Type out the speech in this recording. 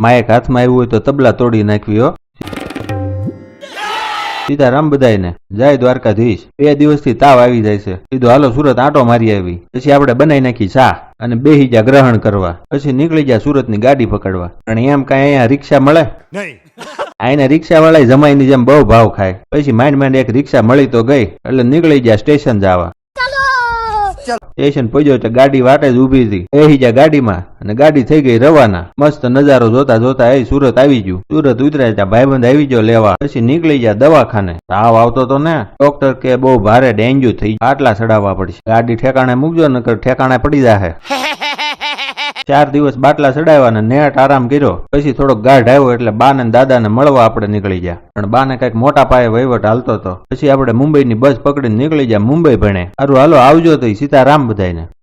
માયક હાથમાં આવ્યું હોય તો તબલા તોડી નાખવી હો. સીતારામ બધાયને જય દ્વારકાધીશ. 2 દિવસથી તાવ આવી જાય છે. કીધું હાલો સુરત આંટો મારી આવી. પછી આપણે બનાવી નાખી ચા અને બેહી જા ગ્રહણ કરવા. પછી નીકળી જા સુરતની ગાડી પકડવા. અને એમ કઈ અહીંયા રિક્ષા મળે નહીં. આઈને રિક્ષા વાળા જમાઈની જેમ બહુ ભાવ ખાય. પછી માંડ એક રિક્ષા મળી તો ગઈ એટલે નીકળી જા સ્ટેશન જવા. સ્ટેશન પહોંચ્યો તો ગાડી વાટે જ ઉભી હતી. બેહી જા ગાડીમાં અને ગાડી થઈ ગઈ રવાના. મસ્ત નજારો જોતા જોતા એ સુરત આવી ગયું. સુરત ઉતર્યા ત્યાં ભાઈબંધ આવી ગયો લેવા. પછી નીકળી જા દવાખાને. તાવ આવતો તો ને ડોક્ટર કે બહુ ભારે ડેન્ગ્યુ થઈ, આટલા ચડાવવા પડશે. ગાડી ઠેકાણે મૂકજો નકર ઠેકાણે પડી જાહે. 4 દિવસ બાટલા ચડાવ્યા ને નેટ આરામ કર્યો. પછી થોડોક ગાઢ આવ્યો એટલે બા ને દાદા ને મળવા આપણે નીકળી ગયા. પણ બા ને કઈક મોટા પાયે વહીવટ હાલતો હતો. પછી આપણે મુંબઈ ની બસ પકડીને નીકળી ગયા મુંબઈ ભણે. સારું હાલો આવજો તો સીતારામ બધાને.